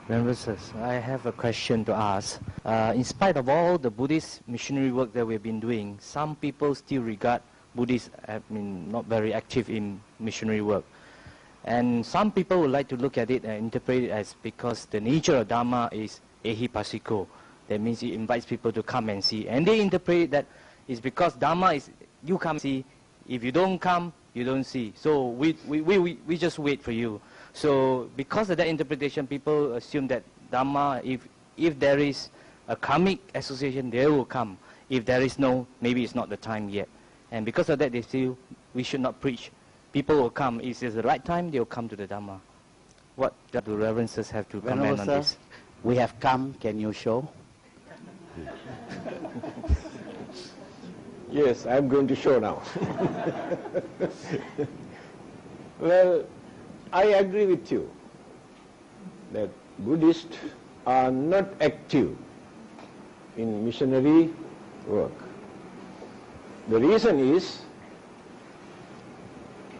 Venerable Sirs, I have a question to ask. In spite of all the Buddhist missionary work that we've been doing, some people still regard Buddhists not very active in missionary work. And some people would like to look at it and interpret it as because the nature of Dharma is ehipassiko. That means it invites people to come and see. And they interpret that it's because Dharma is you come see. If you don't come, you don't see. So we just wait for you. So because of that interpretation, people assume that Dhamma, if there is a karmic association, they will come. If there is no, maybe it's not the time yet. And because of that, they feel we should not preach. People will come. If it's the right time, they will come to the Dhamma. What do reverences have to comment on this? We have come. Can you show? Yes, I'm going to show now. Well, I agree with you that Buddhists are not active in missionary work. The reason is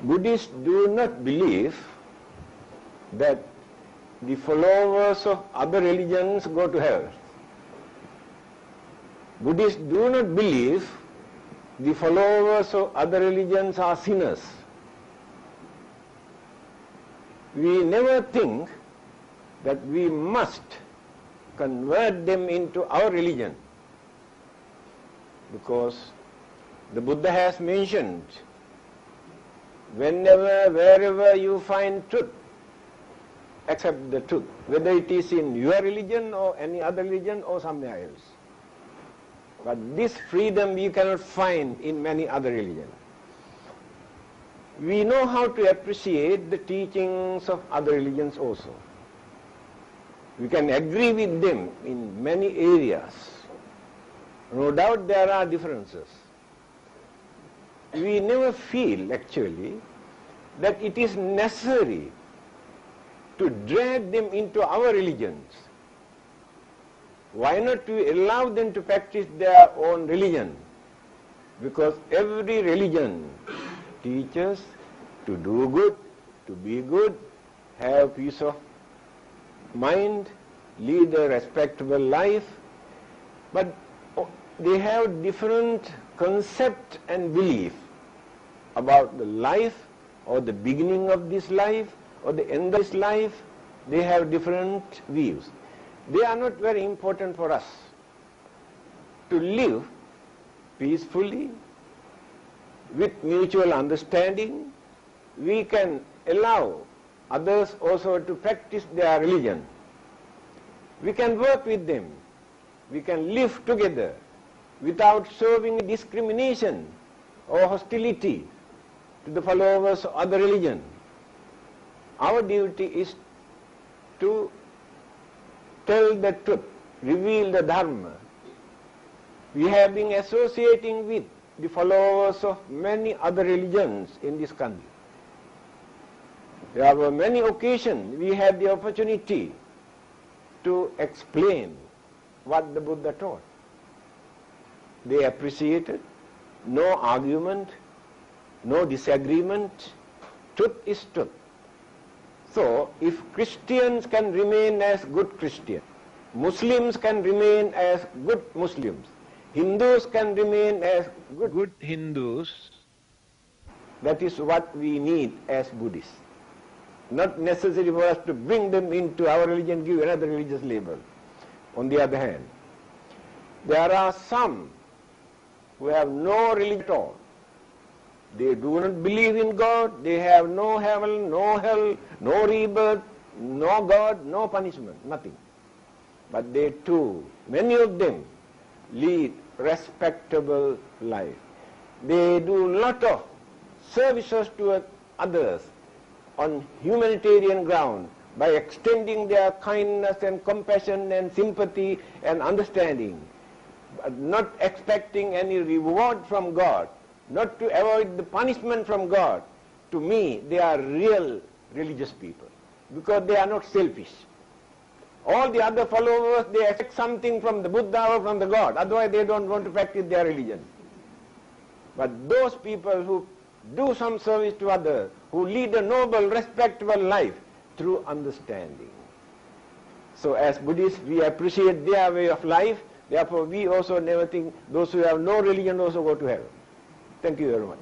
Buddhists do not believe that the followers of other religions go to hell. Buddhists do not believe the followers of other religions are sinners. We never think that we must convert them into our religion, because the Buddha has mentioned, whenever, wherever you find truth, accept the truth, whether it is in your religion or any other religion or somewhere else. But this freedom we cannot find in many other religions. We know how to appreciate the teachings of other religions also. We can agree with them in many areas. No doubt there are differences. We never feel actually that it is necessary to drag them into our religions. Why not we allow them to practice their own religion? Because every religion teaches to do good, to be good, have peace of mind, lead a respectable life, but they have different concept and belief about the life or the beginning of this life or the end of this life. They have different views. They are not very important for us. To live peacefully, with mutual understanding, we can allow others also to practice their religion. We can work with them. We can live together without showing discrimination or hostility to the followers of other religion. Our duty is to tell the truth, reveal the Dharma. We have been associating with the followers of many other religions in this country. There were many occasions we had the opportunity to explain what the Buddha taught. They appreciated, no argument, no disagreement. Truth is truth. So, if Christians can remain as good Christians, Muslims can remain as good Muslims, Hindus can remain as good Hindus, that is what we need as Buddhists. Not necessary for us to bring them into our religion, give another religious label. On the other hand, there are some who have no religion at all. They do not believe in God, they have no heaven, no hell, no rebirth, no God, no punishment, nothing. But they too, many of them, lead respectable life. They do a lot of services to others on humanitarian ground by extending their kindness and compassion and sympathy and understanding, but not expecting any reward from God, not to avoid the punishment from God. To me, they are real religious people, because they are not selfish. All the other followers, they expect something from the Buddha or from the God, otherwise they don't want to practice their religion. But those people who do some service to others, who lead a noble, respectable life through understanding, So as Buddhists, we appreciate their way of life. Therefore, we also never think those who have no religion also go to hell. Thank you very much.